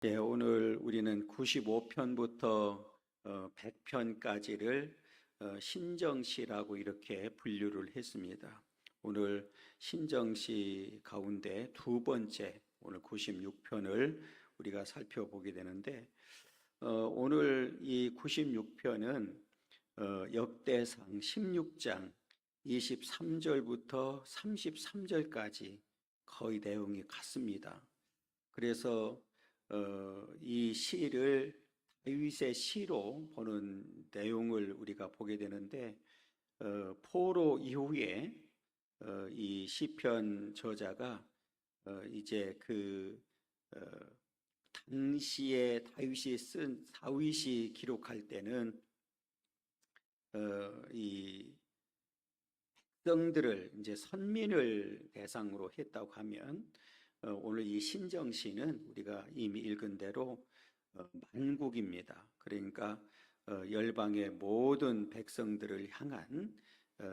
네, 오늘 우리는 95편부터 100편까지를 신정시라고 이렇게 분류를 했습니다. 오늘 신정시 가운데 두 번째, 오늘 96편을 우리가 살펴보게 되는데, 오늘 이 96편은 역대상 16장 23절부터 33절까지 거의 내용이 같습니다. 그래서 이 시를 다윗의 시로 보는 내용을 우리가 보게 되는데, 포로 이후에 이 시편 저자가 이제 어, 당시에 다윗이 기록할 때는 이 백성들을 이제 선민을 대상으로 했다고 하면, 오늘 이 신정시는 우리가 이미 읽은 대로 만국입니다. 그러니까 열방의 모든 백성들을 향한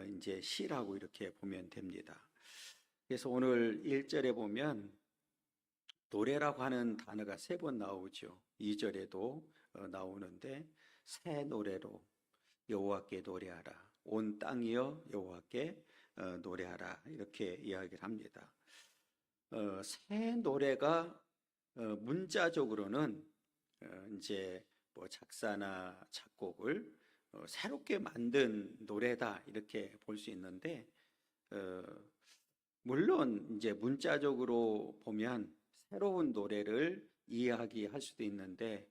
이제 시라고 이렇게 보면 됩니다. 그래서 오늘 1절에 보면 노래라고 하는 단어가 3번 나오죠. 2절에도 나오는데, 새 노래로 여호와께 노래하라, 온 땅이여 여호와께 노래하라, 이렇게 이야기를 합니다. 새 노래가 문자적으로는 이제 뭐 작사나 작곡을 새롭게 만든 노래다, 이렇게 볼 수 있는데, 어, 물론 이제 문자적으로 보면 새로운 노래를 이야기할 수도 있는데,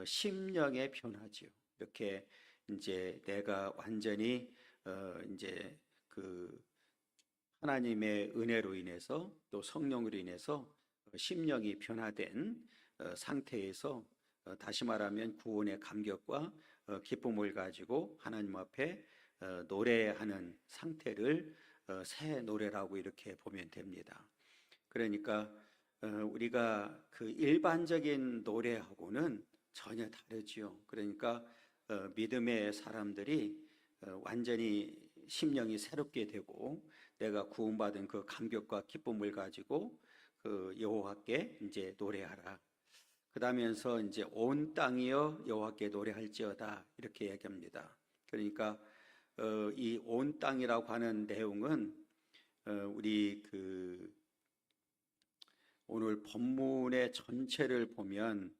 심령의 변화지요. 이렇게 이제 내가 완전히 이제 그 하나님의 은혜로 인해서 또 성령으로 인해서 심령이 변화된 상태에서, 다시 말하면 구원의 감격과 기쁨을 가지고 하나님 앞에 노래하는 상태를 새 노래라고 이렇게 보면 됩니다. 그러니까 우리가 그 일반적인 노래하고는 전혀 다르지요. 그러니까 믿음의 사람들이 완전히 심령이 새롭게 되고, 내가 구원받은 그 감격과 기쁨을 가지고 그 여호와께 이제 노래하라. 그러면서 이제 온 땅이여 여호와께 노래할지어다, 이렇게 얘기합니다. 그러니까 이 온 땅이라고 하는 내용은 우리 그 오늘 본문의 전체를 보면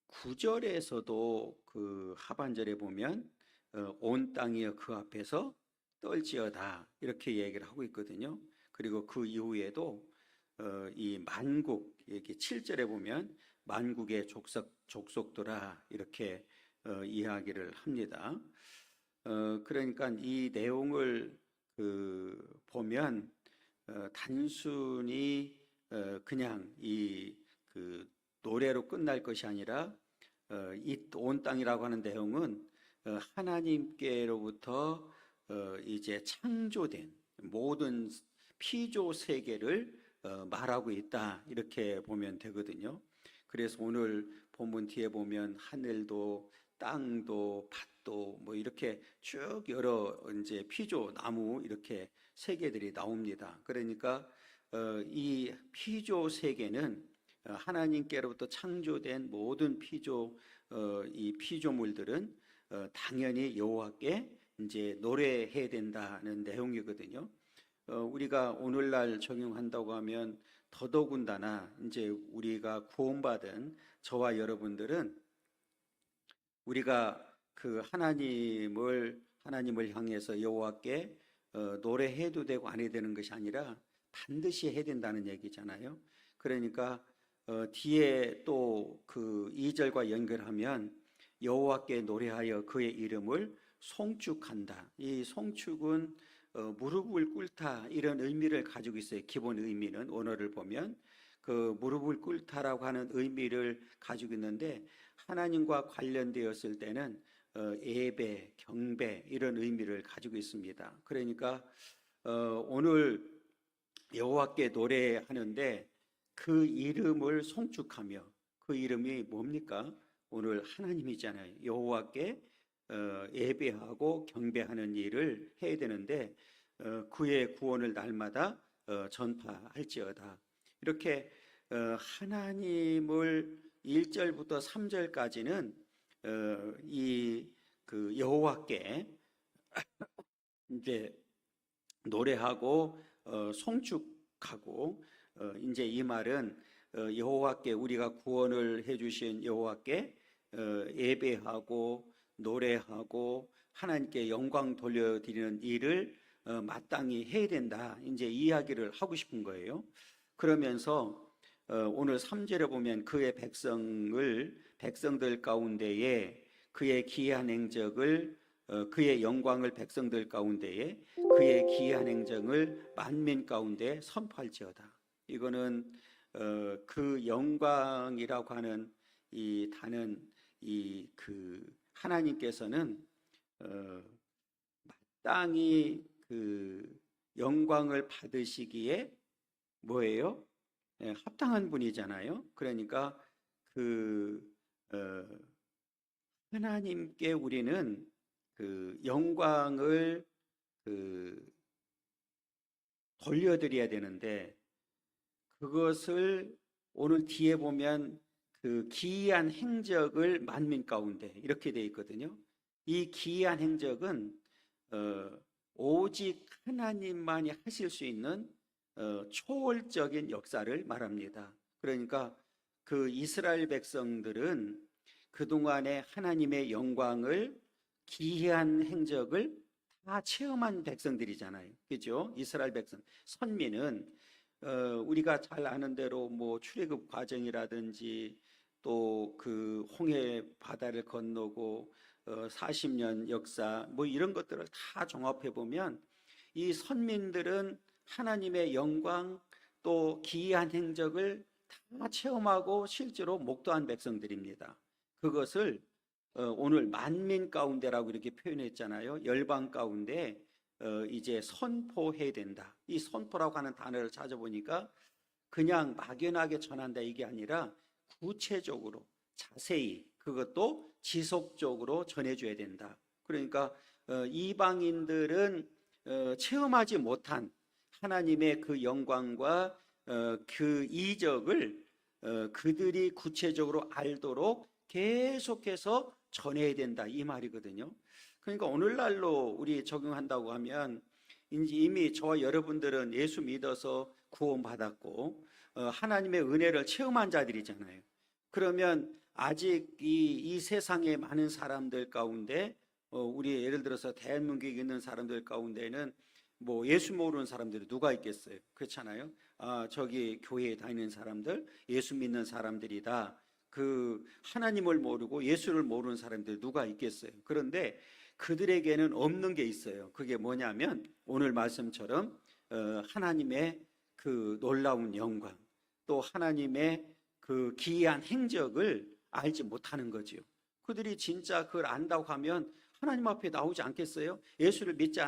9절에서도 그 하반절에 보면 온 땅이여 그 앞에서 떨지어다, 이렇게 얘기를 하고 있거든요. 그리고 그 이후에도 이 만국, 이렇게 7절에 보면 만국의 족속들아, 이렇게 이야기를 합니다. 그러니까 이 내용을 보면 단순히 그냥 이 그 노래로 끝날 것이 아니라, 이 온 땅이라고 하는 내용은 하나님께로부터 이제 창조된 모든 피조 세계를 말하고 있다, 이렇게 보면 되거든요. 그래서 오늘 본문 뒤에 보면 하늘도 땅도 밭도 뭐 이렇게 쭉 여러 이제 피조 나무 이렇게 세계들이 나옵니다. 그러니까 이 피조 세계는 하나님께로부터 창조된 모든 이 피조물들은 당연히 여호와께 이제 노래해야 된다는 내용이거든요. 우리가 오늘날 적용한다고 하면 더더군다나 이제 우리가 구원받은 저와 여러분들은, 우리가 그 하나님을 향해서 여호와께 노래해도 되고 안 해도 되는 것이 아니라 반드시 해야 된다는 얘기잖아요. 그러니까 뒤에 또 그 2절과 연결하면 여호와께 노래하여 그의 이름을 송축한다. 이 송축은 무릎을 꿇다, 이런 의미를 가지고 있어요. 기본 의미는 원어를 보면 그 무릎을 꿇다라고 하는 의미를 가지고 있는데, 하나님과 관련되었을 때는 예배, 경배, 이런 의미를 가지고 있습니다. 그러니까 오늘 여호와께 노래하는데 그 이름을 송축하며, 그 이름이 뭡니까? 오늘 하나님이잖아요. 여호와께 예배하고 경배하는 일을 해야 되는데, 그의 구원을 날마다 전파할지어다. 이렇게 하나님을 1절부터 3절까지는 이 그 여호와께 이제 노래하고 송축하고 이제 이 말은 여호와께 우리가 구원을 해주신 여호와께 예배하고 노래하고 하나님께 영광 돌려드리는 일을 마땅히 해야 된다. 이제 이야기를 하고 싶은 거예요. 그러면서 오늘 3절에 보면 그의 백성들 가운데에 그의 기이한 행적을 그의 영광을 백성들 가운데에 그의 기이한 행적을 만민 가운데 선포할지어다. 이거는 그 영광이라고 하는 이 단은 이 그 하나님께서는 마땅히 그 영광을 받으시기에 뭐예요? 합당한 분이잖아요. 그러니까 그 하나님께 우리는 그 영광을 돌려드려야 되는데 그것을 오늘 뒤에 보면 그 기이한 행적을 만민 가운데 이렇게 되어 있거든요. 이 기이한 행적은 오직 하나님만이 하실 수 있는 초월적인 역사를 말합니다. 그러니까 그 이스라엘 백성들은 그동안에 하나님의 영광을 기이한 행적을 다 체험한 백성들이잖아요. 그죠? 이스라엘 백성, 선민은 우리가 잘 아는 대로 뭐 출애굽 과정이라든지 또 그 홍해 바다를 건너고 40년 역사 뭐 이런 것들을 다 종합해 보면 이 선민들은 하나님의 영광 또 기이한 행적을 다 체험하고 실제로 목도한 백성들입니다. 그것을 오늘 만민 가운데라고 이렇게 표현했잖아요. 열방 가운데 이제 선포해야 된다. 이 선포라고 하는 단어를 찾아보니까 그냥 막연하게 전한다 이게 아니라 구체적으로 자세히 그것도 지속적으로 전해줘야 된다. 그러니까 이방인들은 체험하지 못한 하나님의 그 영광과 그 이적을 그들이 구체적으로 알도록 계속해서 전해야 된다 이 말이거든요. 그러니까 오늘날로 우리 적용한다고 하면 이미 저와 여러분들은 예수 믿어서 구원받았고 하나님의 은혜를 체험한 자들이잖아요. 그러면 아직 이 세상의 많은 사람들 가운데 우리 예를 들어서 대한민국에 있는 사람들 가운데는 뭐 예수 모르는 사람들이 누가 있겠어요? 그렇잖아요. 저기 교회에 다니는 사람들 예수 믿는 사람들이다. 그 하나님을 모르고 예수를 모르는 사람들 누가 있겠어요? 그런데 그들에게는 없는 게 있어요. 그게 뭐냐면 오늘 말씀처럼 하나님의 그 놀라운 영광 또 하나님의 그 기이한 행적을 알지 못하는 거지요. 그들이 진짜 그걸 안다고 하면 하나님 앞에 나오지 않겠어요? 예수를 믿지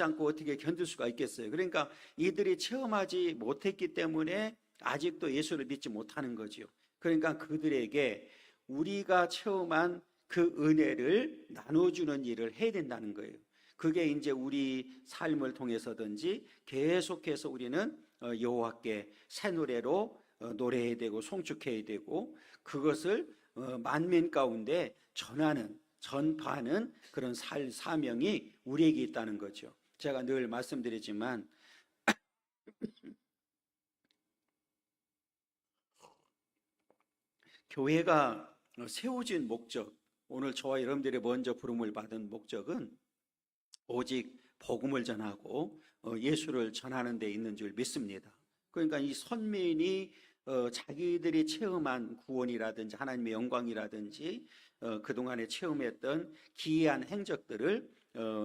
않고 어떻게 견딜 수가 있겠어요? 그러니까 이들이 체험하지 못했기 때문에 아직도 예수를 믿지 못하는 거지요. 그러니까 그들에게 우리가 체험한 그 은혜를 나눠주는 일을 해야 된다는 거예요. 그게 이제 우리 삶을 통해서든지 계속해서 우리는 여호와께 새 노래로 노래해야 되고 송축해야 되고 그것을 만민 가운데 전파하는 그런 사명이 우리에게 있다는 거죠. 제가 늘 말씀드리지만 교회가 세워진 목적, 오늘 저와 여러분들이 먼저 부름을 받은 목적은 오직 복음을 전하고 예수를 전하는 데 있는 줄 믿습니다. 그러니까 이 선민이 자기들이 체험한 구원이라든지 하나님의 영광이라든지 그동안에 체험했던 기이한 행적들을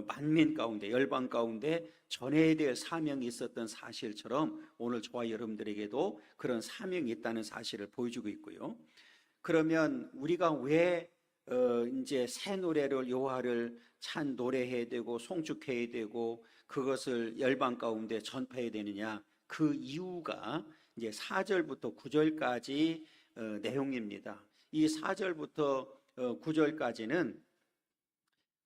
만민 가운데 열방 가운데 전해야 될 사명이 있었던 사실처럼 오늘 저와 여러분들에게도 그런 사명이 있다는 사실을 보여주고 있고요. 그러면 우리가 왜 이제 새 노래를 여호와를 찬 노래해야 되고 송축해야 되고 그것을 열방 가운데 전파해야 되느냐? 그 이유가 이제 4절부터 9절까지 내용입니다. 이 4절부터 9절까지는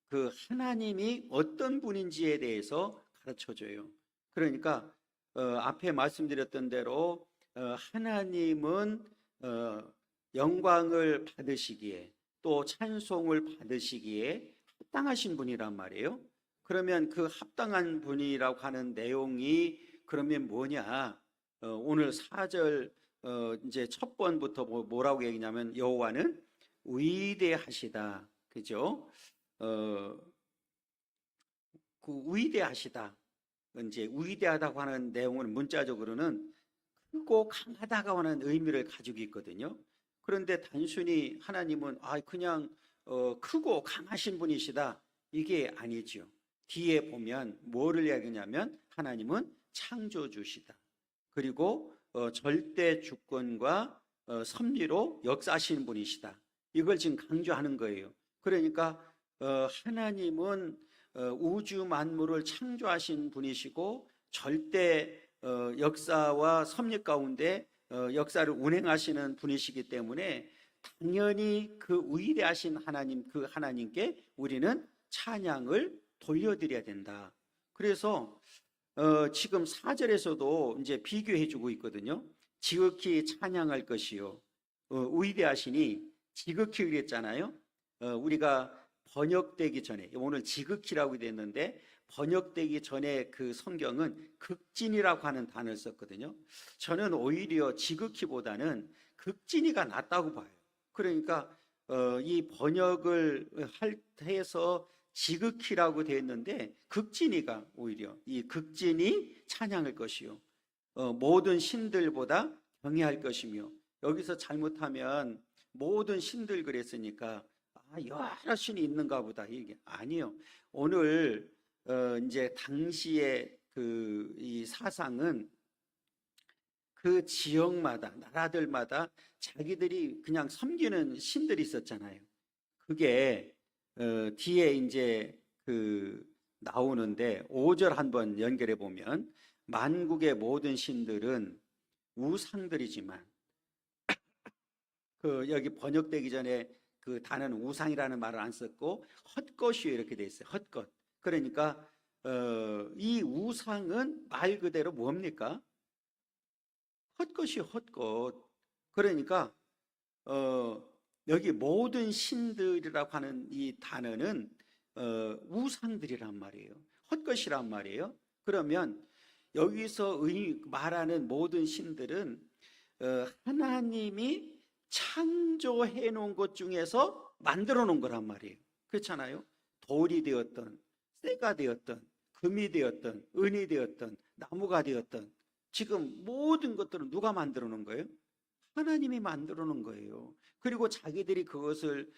그 하나님이 어떤 분인지에 대해서 가르쳐줘요. 그러니까 앞에 말씀드렸던 대로 하나님은 영광을 받으시기에 또 찬송을 받으시기에 합당하신 분이란 말이에요. 그러면 그 합당한 분이라고 하는 내용이 그러면 뭐냐? 오늘 4절 이제 첫 번부터 뭐라고 얘기냐면 여호와는 위대하시다. 그죠? 그 위대하시다. 이제 위대하다고 하는 내용은 문자적으로는 크고 강하다고 하는 의미를 가지고 있거든요. 그런데 단순히 하나님은 그냥 크고 강하신 분이시다, 이게 아니죠. 뒤에 보면 뭐를 얘기하냐면 하나님은 창조주시다. 그리고 절대 주권과 섭리로 역사하시는 분이시다. 이걸 지금 강조하는 거예요. 그러니까 하나님은 우주 만물을 창조하신 분이시고 절대 역사와 섭리 가운데 역사를 운행하시는 분이시기 때문에 당연히 그 위대하신 하나님, 그 하나님께 우리는 찬양을 돌려드려야 된다. 그래서 지금 4절에서도 이제 비교해 주고 있거든요. 지극히 찬양할 것이요, 위대하시니 지극히 그랬잖아요. 우리가 번역되기 전에, 오늘 지극히라고 됐는데 번역되기 전에 그 성경은 극진이라고 하는 단어를 썼거든요. 저는 오히려 지극히보다는 극진이가 낫다고 봐요. 그러니까 이 번역을 해서 지극히라고 되어 있는데 극진이가 오히려 이 극진이 찬양할 것이요, 모든 신들보다 경외할 것이며, 여기서 잘못하면 모든 신들 그랬으니까 여러 신이 있는가 보다, 이게 아니요. 오늘 이제 당시의 이 사상은 그 지역마다, 나라들마다 자기들이 그냥 섬기는 신들이 있었잖아요. 그게 뒤에 이제 나오는데 5절 한번 연결해 보면 만국의 모든 신들은 우상들이지만, 여기 번역되기 전에 그 단어는 우상이라는 말을 안 썼고 헛것이요 이렇게 돼 있어요. 헛것. 그러니까 이 우상은 말 그대로 뭡니까? 헛것이 헛것. 그러니까 여기 모든 신들이라고 하는 이 단어는 우상들이란 말이에요. 헛것이란 말이에요. 그러면 여기서 말하는 모든 신들은 하나님이 창조해 놓은 것 중에서 만들어 놓은 거란 말이에요. 그렇잖아요. 돌이 되었던, 쇠가 되었던, 금이 되었던, 은이 되었던, 나무가 되었던, 지금 모든 것들은 누가 만들어 놓은 거예요? 하나님이 만들어 놓은 거예요. 그리고 자기들이 그것을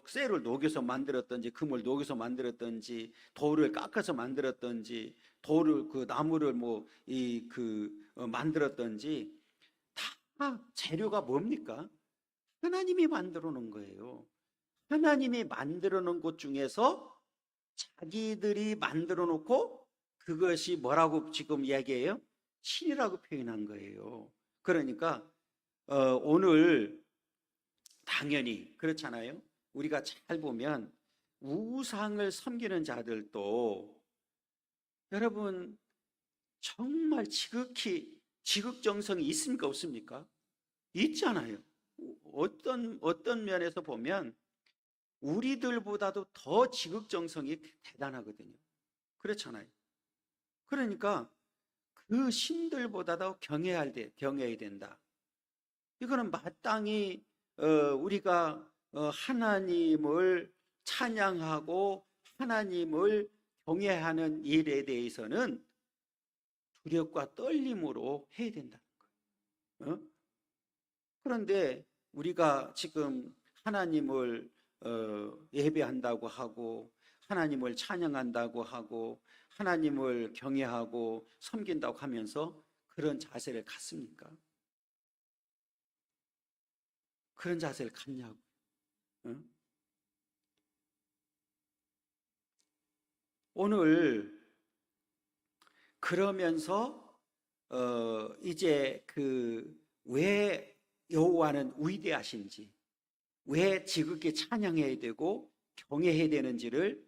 쇠를 녹여서 만들었던지, 금을 녹여서 만들었던지, 돌을 깎아서 만들었던지, 나무를 만들었던지, 다 재료가 뭡니까? 하나님이 만들어 놓은 거예요. 하나님이 만들어 놓은 것 중에서 자기들이 만들어 놓고 그것이 뭐라고 지금 얘기해요? 신이라고 표현한 거예요. 그러니까 오늘 당연히 그렇잖아요. 우리가 잘 보면 우상을 섬기는 자들도 여러분 정말 지극히 지극정성이 있습니까, 없습니까? 있잖아요. 어떤 면에서 보면 우리들보다도 더 지극정성이 대단하거든요. 그렇잖아요. 그러니까 그 신들보다도 경외해야 된다. 이거는 마땅히 우리가 하나님을 찬양하고 하나님을 경외하는 일에 대해서는 두렵과 떨림으로 해야 된다는 거예요. 그런데 우리가 지금 하나님을 예배한다고 하고 하나님을 찬양한다고 하고 하나님을 경외하고 섬긴다고 하면서 그런 자세를 갖습니까? 그런 자세를 갖냐고. 오늘 그러면서 이제 왜 여호와는 위대하신지, 왜 지극히 찬양해야 되고 경외해야 되는지를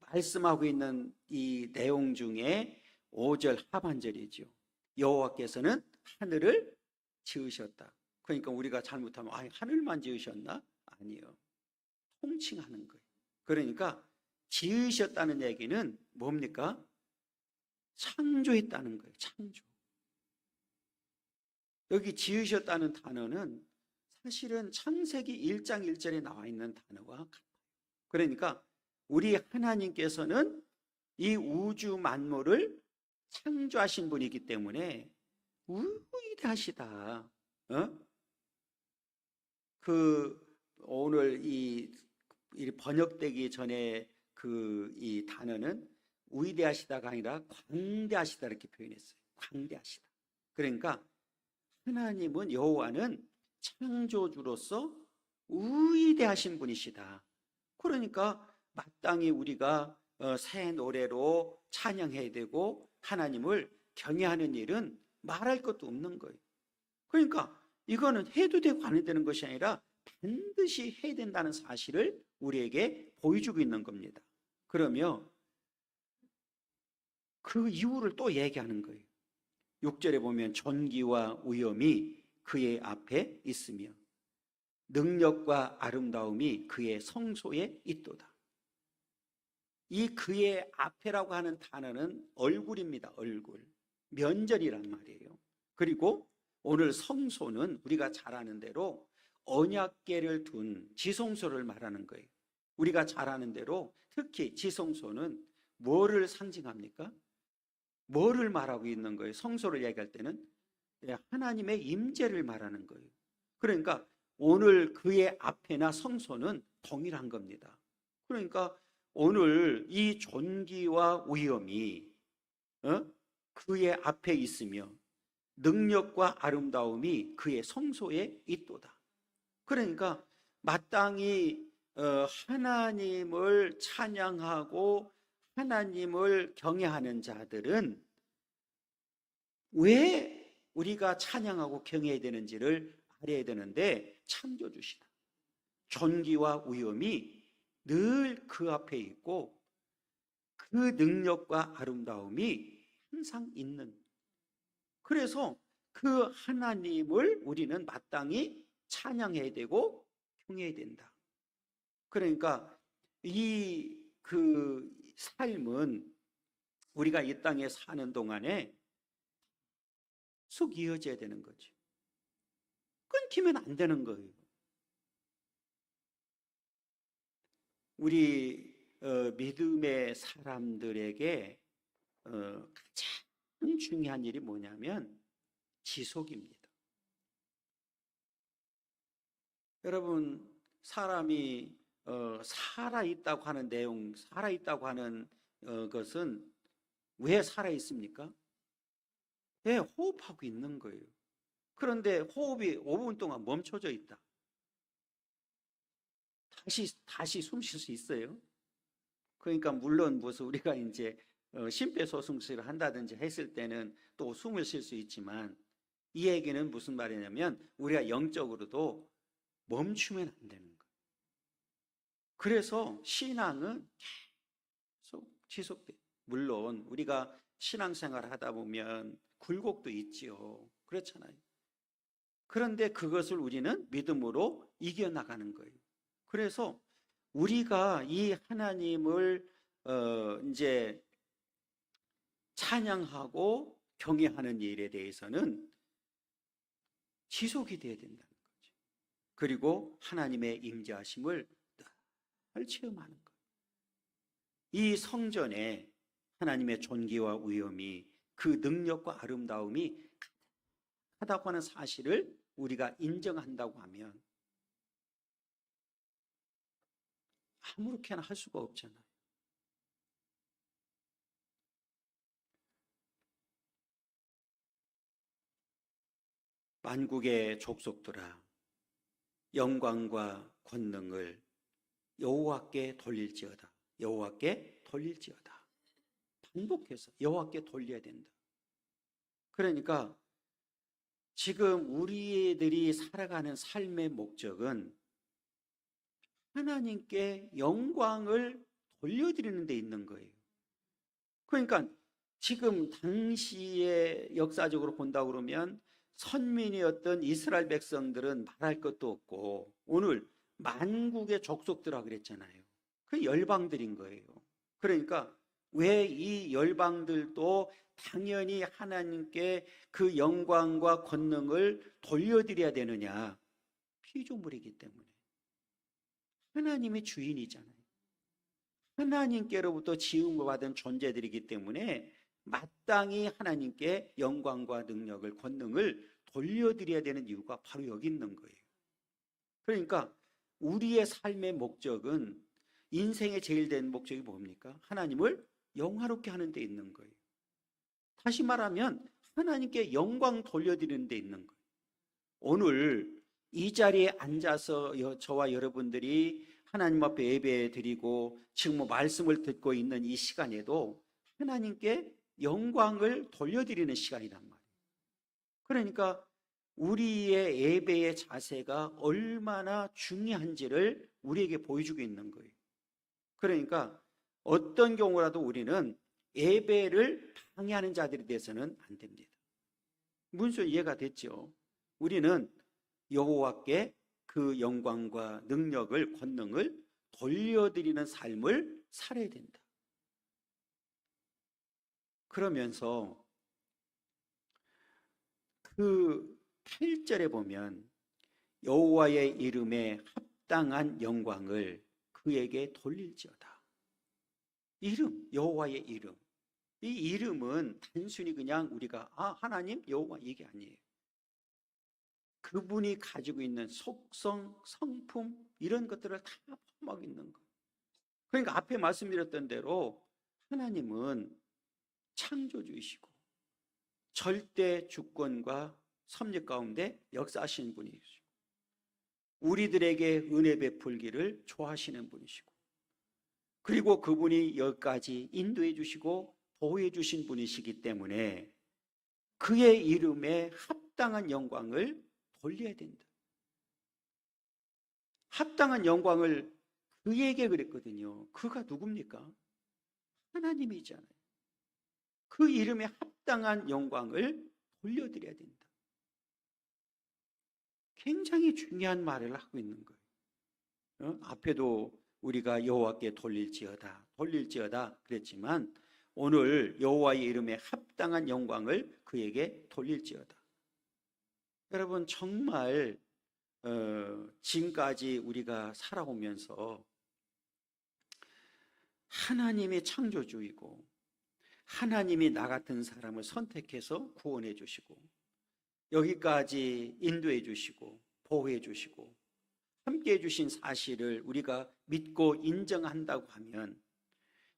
말씀하고 있는 이 내용 중에 5절 하반절이죠. 여호와께서는 하늘을 지으셨다. 그러니까 우리가 잘못하면 하늘만 지으셨나? 아니요. 통칭하는 거예요. 그러니까 지으셨다는 얘기는 뭡니까? 창조했다는 거예요. 창조. 여기 지으셨다는 단어는 사실은 창세기 1장 1절에 나와 있는 단어와 같아요. 그러니까 우리 하나님께서는 이 우주 만물을 창조하신 분이기 때문에 위대하시다. 오늘 이 번역되기 전에 이 단어는 위대하시다가 아니라 광대하시다 이렇게 표현했어요. 광대하시다. 그러니까 하나님은, 여호와는 창조주로서 위대하신 분이시다. 그러니까 마땅히 우리가 새 노래로 찬양해야 되고 하나님을 경외하는 일은 말할 것도 없는 거예요. 그러니까 이거는 해도 되고 안 해도 되는 것이 아니라 반드시 해야 된다는 사실을 우리에게 보여주고 있는 겁니다. 그러면 그 이유를 또 얘기하는 거예요. 6절에 보면 존귀와 위엄이 그의 앞에 있으며 능력과 아름다움이 그의 성소에 있도다. 이 그의 앞에라고 하는 단어는 얼굴입니다. 얼굴. 면전이란 말이에요. 그리고 오늘 성소는 우리가 잘 아는 대로 언약궤를 둔 지성소를 말하는 거예요. 우리가 잘 아는 대로 특히 지성소는 뭐를 상징합니까? 뭐를 말하고 있는 거예요? 성소를 얘기할 때는 하나님의 임재를 말하는 거예요. 그러니까 오늘 그의 앞에나 성소는 동일한 겁니다. 그러니까 오늘 이 존귀와 위엄이 그의 앞에 있으며 능력과 아름다움이 그의 성소에 있도다. 그러니까 마땅히 하나님을 찬양하고 하나님을 경외하는 자들은 왜 우리가 찬양하고 경외해야 되는지를 알아야 되는데, 창조주시다. 존귀와 위엄이 늘 그 앞에 있고 그 능력과 아름다움이 항상 있는, 그래서 그 하나님을 우리는 마땅히 찬양해야 되고 경외해야 된다. 그러니까 이 삶은 우리가 이 땅에 사는 동안에 쭉 이어져야 되는 거죠. 끊기면 안 되는 거예요. 우리 믿음의 사람들에게 가장 중요한 일이 뭐냐면 지속입니다. 여러분, 사람이 살아있다고 하는 내용, 살아있다고 하는 것은 왜 살아있습니까? 왜 호흡하고 있는 거예요. 그런데 호흡이 5분 동안 멈춰져 있다. 다시 숨 쉴 수 있어요? 그러니까 물론 무슨 우리가 이제 심폐소생술을 한다든지 했을 때는 또 숨을 쉴 수 있지만, 이 얘기는 무슨 말이냐면 우리가 영적으로도 멈추면 안 되는 거예요. 그래서 신앙은 계속 지속돼요. 물론 우리가 신앙생활을 하다 보면 굴곡도 있지요. 그렇잖아요. 그런데 그것을 우리는 믿음으로 이겨나가는 거예요. 그래서 우리가 이 하나님을 이제 찬양하고 경외하는 일에 대해서는 지속이 돼야 된다는 거죠. 그리고 하나님의 임재하심을 늘 체험하는 거예요. 이 성전에 하나님의 존귀와 위엄이, 그 능력과 아름다움이 하다고 하는 사실을 우리가 인정한다고 하면 아무렇게나 할 수가 없잖아요. 만국의 족속들아, 영광과 권능을 여호와께 돌릴지어다. 여호와께 돌릴지어다. 반복해서 여호와께 돌려야 된다. 그러니까 지금 우리들이 살아가는 삶의 목적은 하나님께 영광을 돌려드리는 데 있는 거예요. 그러니까 지금 당시에 역사적으로 본다고 그러면 선민이었던 이스라엘 백성들은 말할 것도 없고 오늘 만국의 족속들아 그랬잖아요. 그 열방들인 거예요. 그러니까 왜 이 열방들도 당연히 하나님께 그 영광과 권능을 돌려드려야 되느냐? 피조물이기 때문에. 하나님이 주인이잖아요. 하나님께로부터 지음을 받은 존재들이기 때문에 마땅히 하나님께 영광과 능력을, 권능을 돌려드려야 되는 이유가 바로 여기 있는 거예요. 그러니까 우리의 삶의 목적은, 인생의 제일 된 목적이 뭡니까? 하나님을 영화롭게 하는 데 있는 거예요. 다시 말하면 하나님께 영광 돌려드리는 데 있는 거예요. 오늘 이 자리에 앉아서 저와 여러분들이 하나님 앞에 예배 드리고 지금 말씀을 듣고 있는 이 시간에도 하나님께 영광을 돌려드리는 시간이란 말이에요. 그러니까 우리의 예배의 자세가 얼마나 중요한지를 우리에게 보여주고 있는 거예요. 그러니까 어떤 경우라도 우리는 예배를 방해하는 자들이 돼서는 안 됩니다. 무슨 이해가 됐죠? 우리는 여호와께 그 영광과 능력을, 권능을 돌려드리는 삶을 살아야 된다. 그러면서 그 8절에 보면 여호와의 이름에 합당한 영광을 그에게 돌릴지어다. 이름, 여호와의 이름. 이 이름은 단순히 그냥 우리가 하나님, 여호와 이게 아니에요. 그분이 가지고 있는 속성, 성품 이런 것들을 다 포함하고 있는 거예요. 그러니까 앞에 말씀드렸던 대로 하나님은 창조주이시고 절대 주권과 섭리 가운데 역사하시는 분이시고 우리들에게 은혜 베풀기를 좋아하시는 분이시고 그리고 그분이 여기까지 인도해 주시고 보호해 주신 분이시기 때문에 그의 이름에 합당한 영광을 돌려야 된다. 합당한 영광을 그에게 그랬거든요. 그가 누굽니까? 하나님이잖아요. 그 이름에 합당한 영광을 돌려드려야 된다. 굉장히 중요한 말을 하고 있는 거예요. 앞에도 우리가 여호와께 돌릴지어다 그랬지만 오늘 여호와의 이름에 합당한 영광을 그에게 돌릴지어다. 여러분 정말 지금까지 우리가 살아오면서 하나님의 창조주이고 하나님이 나 같은 사람을 선택해서 구원해 주시고 여기까지 인도해 주시고 보호해 주시고 함께 해 주신 사실을 우리가 믿고 인정한다고 하면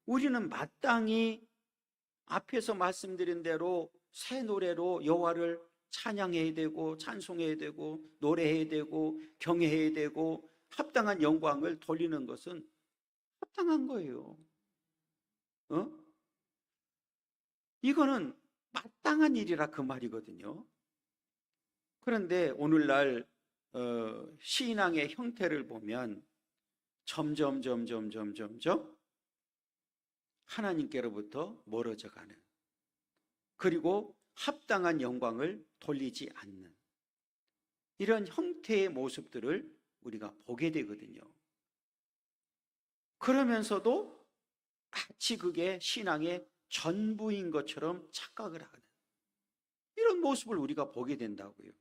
우리는 마땅히 앞에서 말씀드린 대로 새 노래로 여호와를 찬양해야 되고 찬송해야 되고 노래해야 되고 경외해야 되고 합당한 영광을 돌리는 것은 합당한 거예요. 이거는 마땅한 일이라 그 말이거든요. 그런데 오늘날 신앙의 형태를 보면 점점 하나님께로부터 멀어져 가는, 그리고 합당한 영광을 돌리지 않는 이런 형태의 모습들을 우리가 보게 되거든요. 그러면서도 마치 그게 신앙의 전부인 것처럼 착각을 하는 이런 모습을 우리가 보게 된다고요.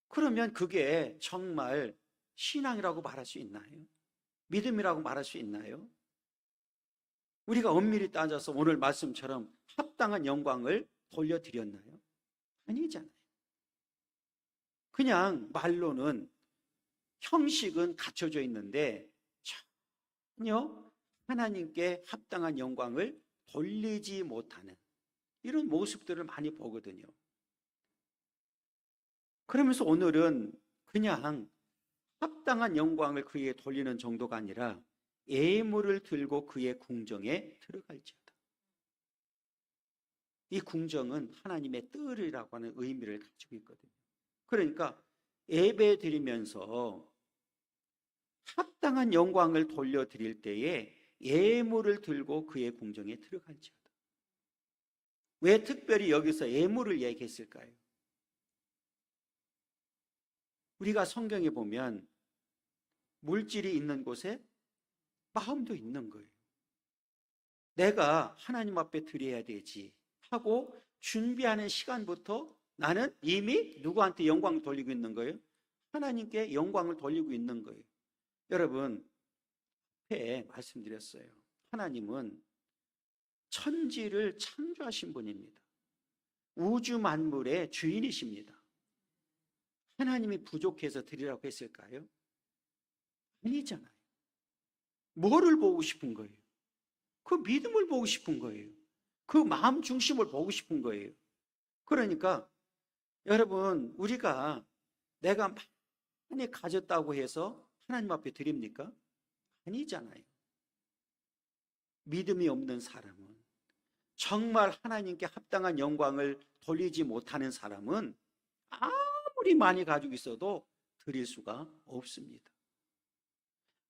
그러면 그게 정말 신앙이라고 말할 수 있나요? 믿음이라고 말할 수 있나요? 우리가 엄밀히 따져서 오늘 말씀처럼 합당한 영광을 돌려드렸나요? 아니잖아요. 그냥 말로는 형식은 갖춰져 있는데 전혀 하나님께 합당한 영광을 돌리지 못하는 이런 모습들을 많이 보거든요. 그러면서 오늘은 그냥 합당한 영광을 그에게 돌리는 정도가 아니라 예물을 들고 그의 궁정에 들어갈지어다. 이 궁정은 하나님의 뜰이라고 하는 의미를 가지고 있거든요. 그러니까 예배 드리면서 합당한 영광을 돌려드릴 때에 예물을 들고 그의 궁정에 들어갈지어다. 왜 특별히 여기서 예물을 얘기했을까요? 우리가 성경에 보면 물질이 있는 곳에 마음도 있는 거예요. 내가 하나님 앞에 드려야 되지 하고 준비하는 시간부터 나는 이미 누구한테 영광을 돌리고 있는 거예요? 하나님께 영광을 돌리고 있는 거예요. 여러분, 앞에 말씀드렸어요. 하나님은 천지를 창조하신 분입니다. 우주 만물의 주인이십니다. 하나님이 부족해서 드리라고 했을까요? 아니잖아요. 뭐를 보고 싶은 거예요? 그 믿음을 보고 싶은 거예요. 그 마음 중심을 보고 싶은 거예요. 그러니까 여러분, 우리가 내가 많이 가졌다고 해서 하나님 앞에 드립니까? 아니잖아요. 믿음이 없는 사람은, 정말 하나님께 합당한 영광을 돌리지 못하는 사람은 아무리 많이 가지고 있어도 드릴 수가 없습니다.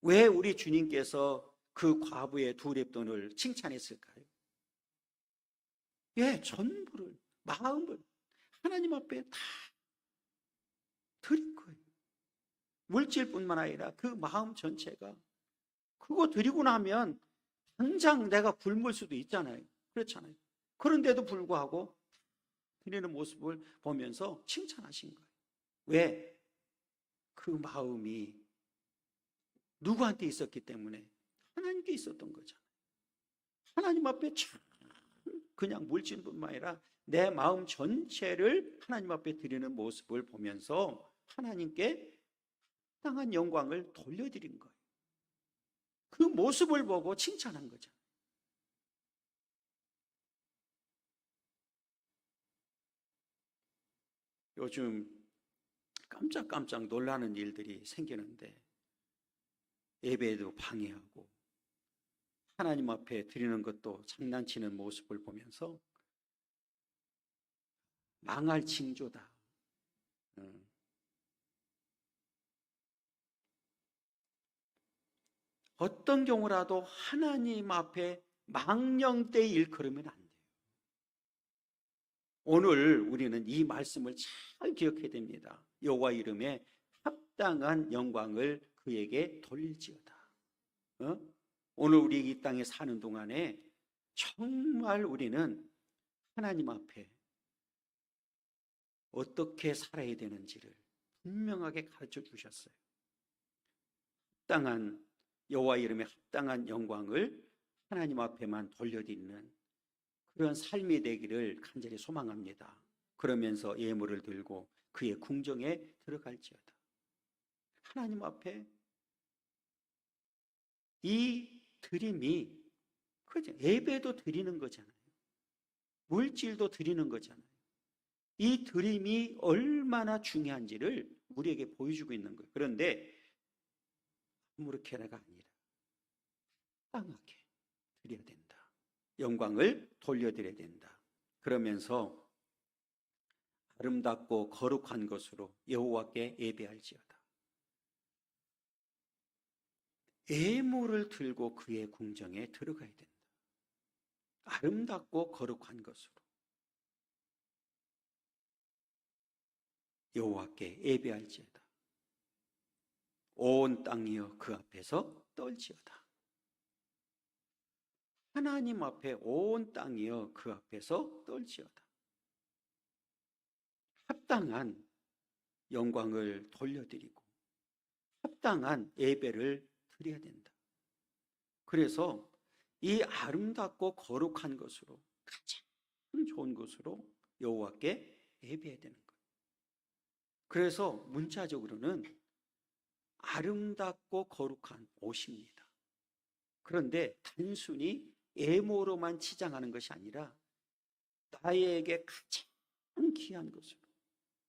왜 우리 주님께서 그 과부의 두 렙돈을 칭찬했을까요? 예, 전부를, 마음을 하나님 앞에 다 드린 거예요. 물질뿐만 아니라 그 마음 전체가. 그거 드리고 나면 당장 내가 굶을 수도 있잖아요. 그렇잖아요. 그런데도 불구하고 드리는 모습을 보면서 칭찬하신 거예요. 왜? 그 마음이 누구한테 있었기 때문에? 하나님께 있었던 거잖아요. 하나님 앞에 참 그냥 물질뿐만 아니라 내 마음 전체를 하나님 앞에 드리는 모습을 보면서 하나님께 합당한 영광을 돌려드린 거예요. 그 모습을 보고 칭찬한 거죠. 요즘 깜짝깜짝 놀라는 일들이 생기는데 예배에도 방해하고 하나님 앞에 드리는 것도 장난치는 모습을 보면서 망할 징조다. 어떤 경우라도 하나님 앞에 망령되이 일컬으면 안 돼요. 오늘 우리는 이 말씀을 잘 기억해야 됩니다. 여호와 이름에 합당한 영광을 그에게 돌릴지어다. 오늘 우리 이 땅에 사는 동안에 정말 우리는 하나님 앞에 어떻게 살아야 되는지를 분명하게 가르쳐 주셨어요. 합당한 여호와 이름에 합당한 영광을 하나님 앞에만 돌려드리는 그런 삶이 되기를 간절히 소망합니다. 그러면서 예물을 들고 그의 궁정에 들어갈지어다. 하나님 앞에 이 드림이 그죠? 예배도 드리는 거잖아요. 물질도 드리는 거잖아요. 이 드림이 얼마나 중요한지를 우리에게 보여주고 있는 거예요. 그런데 아무렇게나가 아니라 합당하게 드려야 된다. 영광을 돌려드려야 된다. 그러면서 아름답고 거룩한 것으로 여호와께 예배할지어다. 예물을 들고 그의 궁정에 들어가야 된다. 아름답고 거룩한 것으로 여호와께 예배할지어다. 온 땅이여 그 앞에서 떨지어다. 하나님 앞에 온 땅이여 그 앞에서 떨지어다. 합당한 영광을 돌려드리고 합당한 예배를 드려야 된다. 그래서 이 아름답고 거룩한 것으로 가장 좋은 것으로 여호와께 예배해야 되는 거예요. 그래서 문자적으로는 아름답고 거룩한 옷입니다. 그런데 단순히 외모로만 치장하는 것이 아니라 나에게 가장 귀한 것으로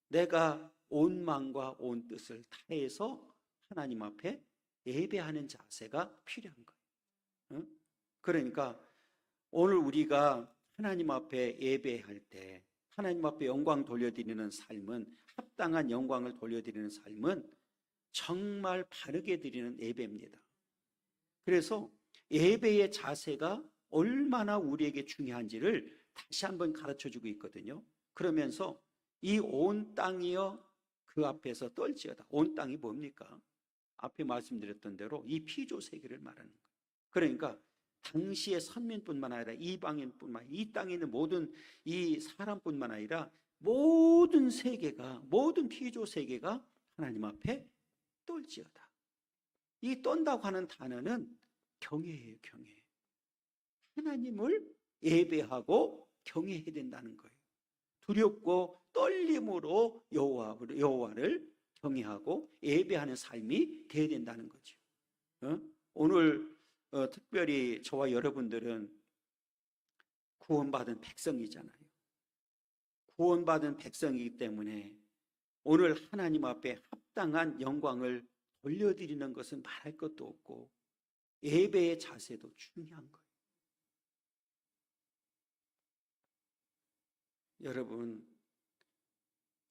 내가 온 마음과 온 뜻을 다해서 하나님 앞에 예배하는 자세가 필요한 거예요. 그러니까 오늘 우리가 하나님 앞에 예배할 때 하나님 앞에 영광 돌려드리는 삶은, 합당한 영광을 돌려드리는 삶은 정말 바르게 드리는 예배입니다. 그래서 예배의 자세가 얼마나 우리에게 중요한지를 다시 한번 가르쳐주고 있거든요. 그러면서 이 온 땅이여 그 앞에서 떨지어다. 온 땅이 뭡니까? 앞에 말씀드렸던 대로 이 피조 세계를 말하는 거예요. 그러니까 당시의 선민뿐만 아니라 이방인뿐만 아니라 이 땅에 있는 모든 이 사람뿐만 아니라 모든 세계가, 모든 피조 세계가 하나님 앞에 떨지어다. 이 떤다고 하는 단어는 경외예요. 경외. 하나님을 예배하고 경외해야 된다는 거예요. 두렵고 떨림으로 여호와를 경외하고 예배하는 삶이 되어야 된다는 거죠. 오늘 특별히 저와 여러분들은 구원받은 백성이잖아요. 구원받은 백성이기 때문에 오늘 하나님 앞에 합당한 영광을 돌려드리는 것은 말할 것도 없고 예배의 자세도 중요한 거예요. 여러분,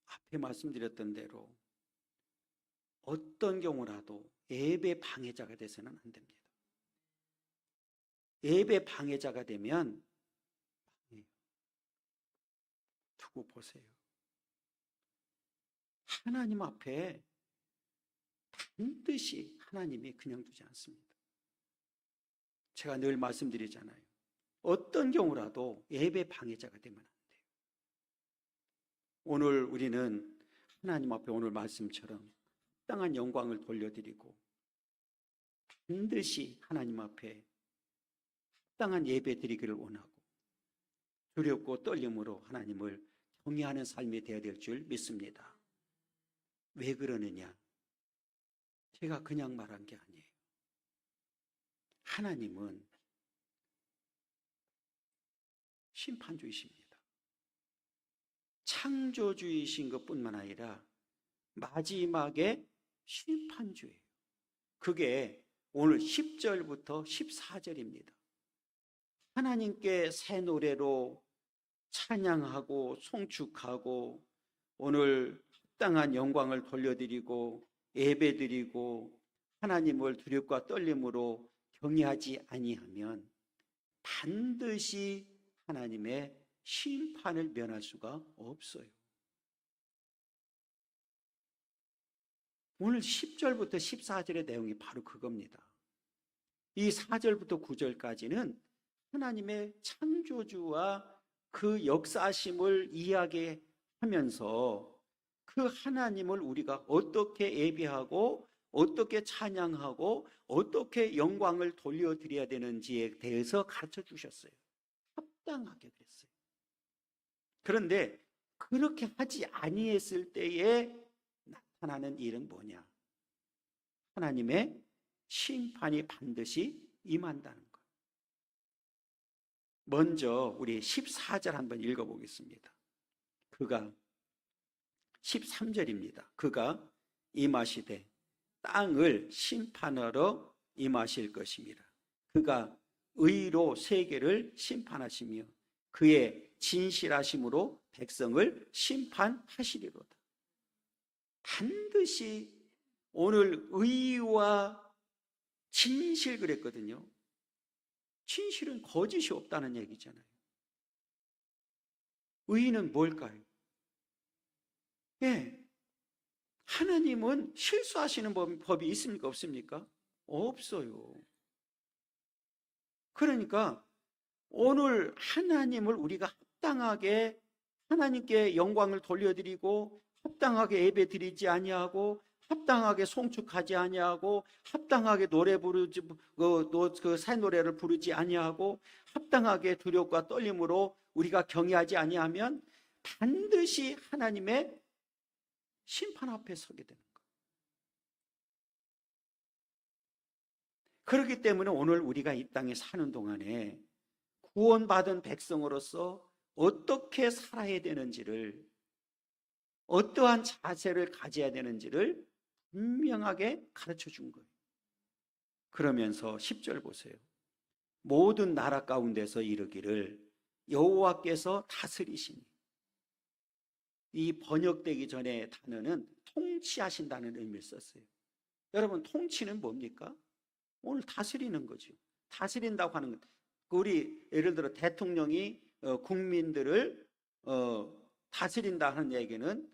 앞에 말씀드렸던 대로 어떤 경우라도 예배 방해자가 돼서는 안 됩니다. 예배 방해자가 되면 두고 보세요. 하나님 앞에 반드시 하나님이 그냥 두지 않습니다. 제가 늘 말씀드리잖아요. 어떤 경우라도 예배 방해자가 되면 안 돼요. 오늘 우리는 하나님 앞에 오늘 말씀처럼 합당한 영광을 돌려드리고 반드시 하나님 앞에 합당한 예배 드리기를 원하고 두렵고 떨림으로 하나님을 경외하는 삶이 되어야 될 줄 믿습니다. 왜 그러느냐? 제가 그냥 말한 게 아니에요. 하나님은 심판주이십니다. 창조주이신 것뿐만 아니라 마지막에 심판주예요. 그게 오늘 10절부터 14절입니다. 하나님께 새 노래로 찬양하고 송축하고 오늘 합당한 영광을 돌려드리고 예배드리고 하나님을 두렵고 떨림으로 경외하지 아니하면 반드시 하나님의 심판을 면할 수가 없어요. 오늘 10절부터 14절의 내용이 바로 그겁니다. 이 4절부터 9절까지는 하나님의 창조주와 그 역사심을 이야기하면서 그 하나님을 우리가 어떻게 예배하고 어떻게 찬양하고 어떻게 영광을 돌려드려야 되는지에 대해서 가르쳐 주셨어요. 합당하게 그랬어요. 그런데 그렇게 하지 아니했을 때에 나타나는 일은 뭐냐? 하나님의 심판이 반드시 임한다는 거예요. 먼저 우리 14절 한번 읽어보겠습니다. 그가 13절입니다. 그가 임하시되 땅을 심판하러 임하실 것입니다. 그가 의로 세계를 심판하시며 그의 진실하심으로 백성을 심판하시리로다. 반드시 오늘 의와 진실 그랬거든요. 진실은 거짓이 없다는 얘기잖아요. 의는 뭘까요? 예, 하나님은 실수하시는 법이 있습니까? 없습니까? 없어요. 그러니까 오늘 하나님을 우리가 합당하게 하나님께 영광을 돌려드리고 합당하게 예배 드리지 아니하고 합당하게 송축하지 아니하고 합당하게 노래 부르지 그 새 노래를 부르지 아니하고 합당하게 두려움과 떨림으로 우리가 경외하지 아니하면 반드시 하나님의 심판 앞에 서게 되는 거예요. 그렇기 때문에 오늘 우리가 이 땅에 사는 동안에 구원받은 백성으로서 어떻게 살아야 되는지를, 어떠한 자세를 가져야 되는지를 분명하게 가르쳐 준 거예요. 그러면서 10절 보세요. 모든 나라 가운데서 이르기를 여호와께서 다스리시니. 이 번역되기 전에 단어는 통치하신다는 의미를 썼어요. 여러분, 통치는 뭡니까? 오늘 다스리는 거죠. 다스린다고 하는 것. 우리 예를 들어 대통령이 국민들을 다스린다 하는 얘기는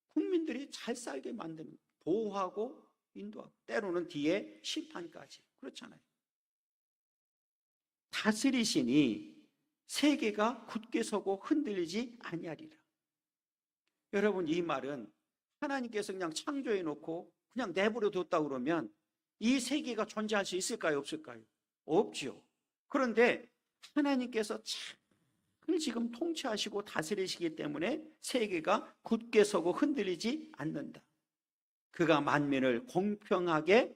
국민들이 잘 살게 만드는, 보호하고 인도하고, 때로는 뒤에 심판까지. 그렇잖아요. 다스리시니 세계가 굳게 서고 흔들리지 아니하리라. 여러분, 이 말은 하나님께서 그냥 창조해 놓고 그냥 내버려 뒀다 그러면 이 세계가 존재할 수 있을까요? 없을까요? 없죠. 그런데 하나님께서 잘 지금 통치하시고 다스리시기 때문에 세계가 굳게 서고 흔들리지 않는다. 그가 만민을 공평하게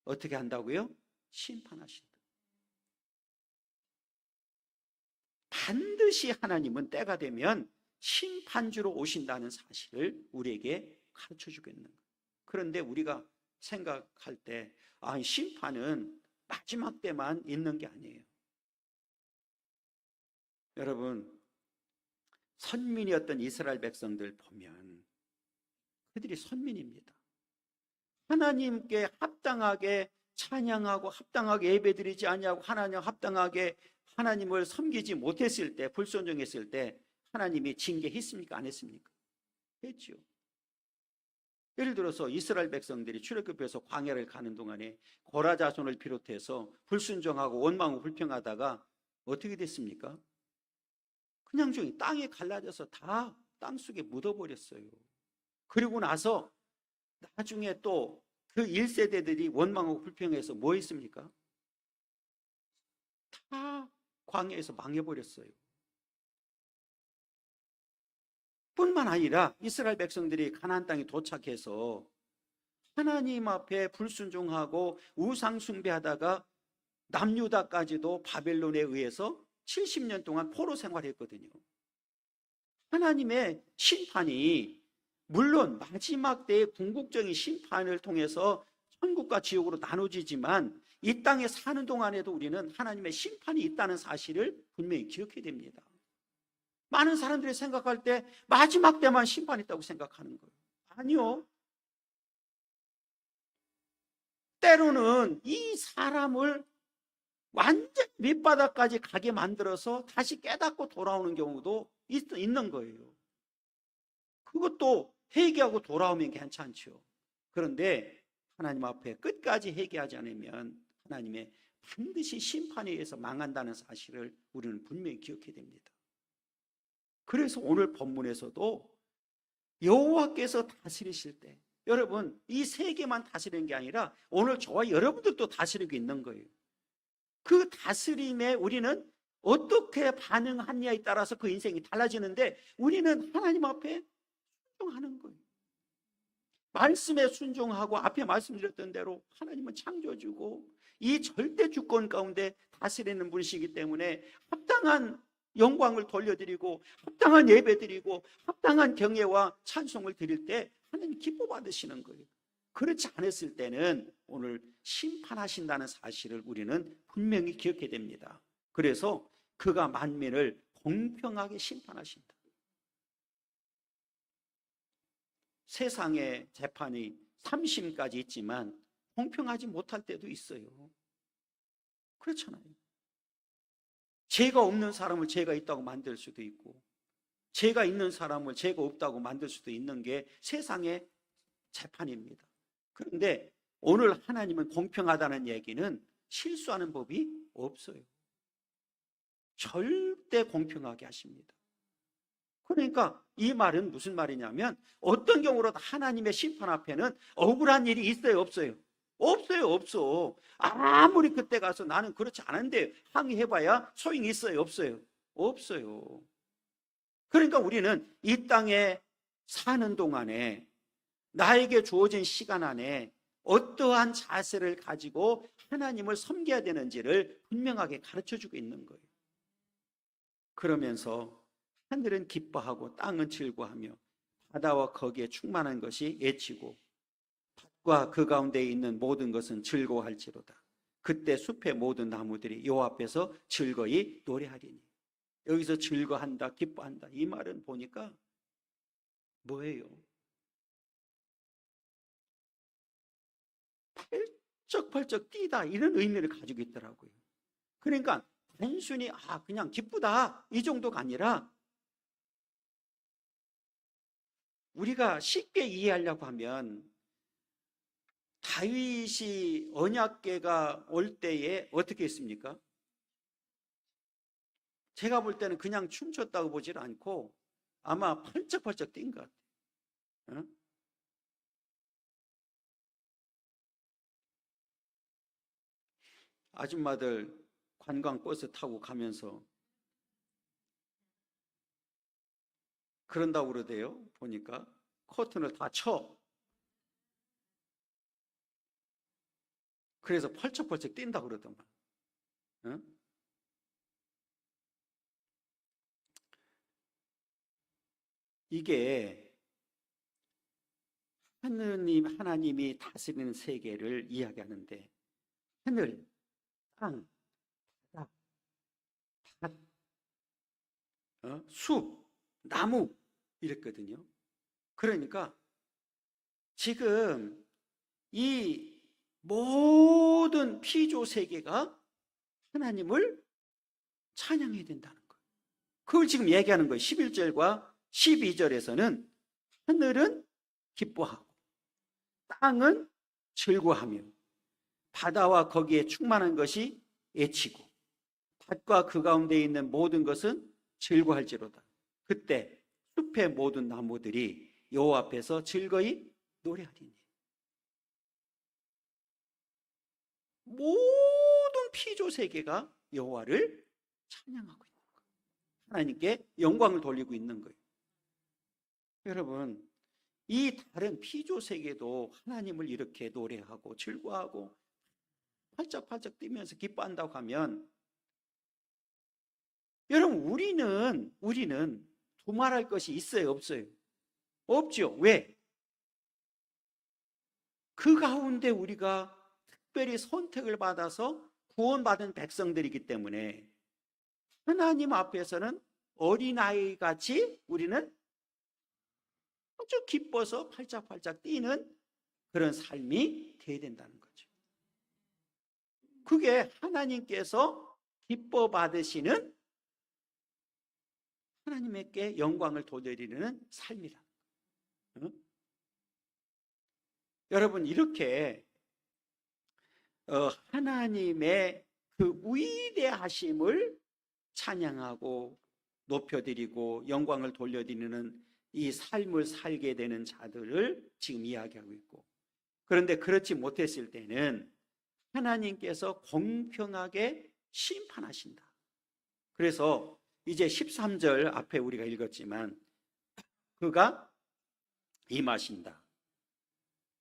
어떻게 한다고요? 심판하신다. 반드시 하나님은 때가 되면 심판주로 오신다는 사실을 우리에게 가르쳐주고 있는 거예요. 그런데 우리가 생각할 때 심판은 마지막 때만 있는 게 아니에요. 여러분, 선민이었던 이스라엘 백성들 보면 그들이 선민입니다. 하나님께 합당하게 찬양하고 합당하게 예배드리지 아니하고 하나님 합당하게 하나님을 섬기지 못했을 때, 불순종했을 때 하나님이 징계했습니까? 안 했습니까? 했죠. 예를 들어서 이스라엘 백성들이 출애굽해서 광야를 가는 동안에 고라 자손을 비롯해서 불순종하고 원망하고 불평하다가 어떻게 됐습니까? 그냥 저기 땅에 갈라져서 다 땅속에 묻어버렸어요. 그리고 나서 나중에 또 그 1세대들이 원망하고 불평해서 뭐 했습니까? 다 광야에서 망해버렸어요. 뿐만 아니라 이스라엘 백성들이 가나안 땅에 도착해서 하나님 앞에 불순종하고 우상 숭배하다가 남유다까지도 바벨론에 의해서 70년 동안 포로 생활했거든요. 하나님의 심판이 물론 마지막 때의 궁극적인 심판을 통해서 천국과 지옥으로 나눠지지만 이 땅에 사는 동안에도 우리는 하나님의 심판이 있다는 사실을 분명히 기억해야 됩니다. 많은 사람들이 생각할 때 마지막 때만 심판이 있다고 생각하는 거예요. 아니요. 때로는 이 사람을 완전 밑바닥까지 가게 만들어서 다시 깨닫고 돌아오는 경우도 있는 거예요. 그것도 회개하고 돌아오면 괜찮죠. 그런데 하나님 앞에 끝까지 회개하지 않으면 하나님의 반드시 심판에 의해서 망한다는 사실을 우리는 분명히 기억해야 됩니다. 그래서 오늘 본문에서도 여호와께서 다스리실 때, 여러분 이 세계만 다스리는 게 아니라 오늘 저와 여러분들도 다스리고 있는 거예요. 그 다스림에 우리는 어떻게 반응하느냐에 따라서 그 인생이 달라지는데 우리는 하나님 앞에 순종하는 거예요. 말씀에 순종하고 앞에 말씀드렸던 대로 하나님은 창조주고 이 절대 주권 가운데 다스리는 분이시기 때문에 합당한 영광을 돌려드리고 합당한 예배드리고 합당한 경외와 찬송을 드릴 때 하나님 기뻐 받으시는 거예요. 그렇지 않았을 때는 오늘 심판하신다는 사실을 우리는 분명히 기억해야 됩니다. 그래서 그가 만민을 공평하게 심판하신다. 세상의 재판이 3심까지 있지만 공평하지 못할 때도 있어요. 그렇잖아요. 죄가 없는 사람을 죄가 있다고 만들 수도 있고 죄가 있는 사람을 죄가 없다고 만들 수도 있는 게 세상의 재판입니다. 그런데 오늘 하나님은 공평하다는 얘기는 실수하는 법이 없어요. 절대 공평하게 하십니다. 그러니까 이 말은 무슨 말이냐면 어떤 경우로도 하나님의 심판 앞에는 억울한 일이 있어요, 없어요? 없어요, 없어. 아무리 그때 가서 나는 그렇지 않은데 항의해봐야 소용이 있어요, 없어요? 없어요. 그러니까 우리는 이 땅에 사는 동안에 나에게 주어진 시간 안에 어떠한 자세를 가지고 하나님을 섬겨야 되는지를 분명하게 가르쳐주고 있는 거예요. 그러면서 하늘은 기뻐하고 땅은 즐거워하며 바다와 거기에 충만한 것이 예치고 밭과 그 가운데 있는 모든 것은 즐거워할지로다. 그때 숲의 모든 나무들이 여호와 앞에서 즐거이 노래하리니. 여기서 즐거워한다, 기뻐한다, 이 말은 보니까 뭐예요? 펄쩍펄쩍 뛰다, 이런 의미를 가지고 있더라고요. 그러니까 단순히 그냥 기쁘다 이 정도가 아니라 우리가 쉽게 이해하려고 하면 다윗이 언약궤가 올 때에 어떻게 했습니까? 제가 볼 때는 그냥 춤췄다고 보질 않고 아마 펄쩍펄쩍 뛴 것 같아요. 어? 아줌마들 관광버스 타고 가면서 그런다고 그러대요. 보니까 커튼을 다 쳐. 그래서 펄쩍펄쩍 뛴다고 그러더만. 어? 이게 하나님이 다스리는 세계를 이야기하는데 하늘, 땅, 바다, 밭, 숲, 나무 이랬거든요. 그러니까 지금 이 모든 피조 세계가 하나님을 찬양해야 된다는 거예요. 그걸 지금 얘기하는 거예요. 11절과 12절에서는 하늘은 기뻐하고 땅은 즐거워하며 바다와 거기에 충만한 것이 애치고 밭과 그 가운데 있는 모든 것은 즐거워할지로다. 그때 숲의 모든 나무들이 여호와 앞에서 즐거이 노래하리니. 모든 피조 세계가 여호와를 찬양하고 있는 거예요. 하나님께 영광을 돌리고 있는 거예요. 여러분, 이 다른 피조 세계도 하나님을 이렇게 노래하고 즐거워하고 팔짝팔짝 뛰면서 기뻐한다고 하면 여러분 우리는 두말할 것이 있어요, 없어요? 없죠. 왜? 그 가운데 우리가 특별히 선택을 받아서 구원받은 백성들이기 때문에 하나님 앞에서는 어린아이 같이 우리는 아주 기뻐서 팔짝팔짝 뛰는 그런 삶이 되어야 된다는 거죠. 그게 하나님께서 기뻐 받으시는 하나님께 영광을 돌리는 삶이다. 응? 여러분 이렇게 하나님의 그 위대하심을 찬양하고 높여드리고 영광을 돌려드리는 이 삶을 살게 되는 자들을 지금 이야기하고 있고, 그런데 그렇지 못했을 때는 하나님께서 공평하게 심판하신다. 그래서 이제 13절 앞에 우리가 읽었지만 그가 임하신다.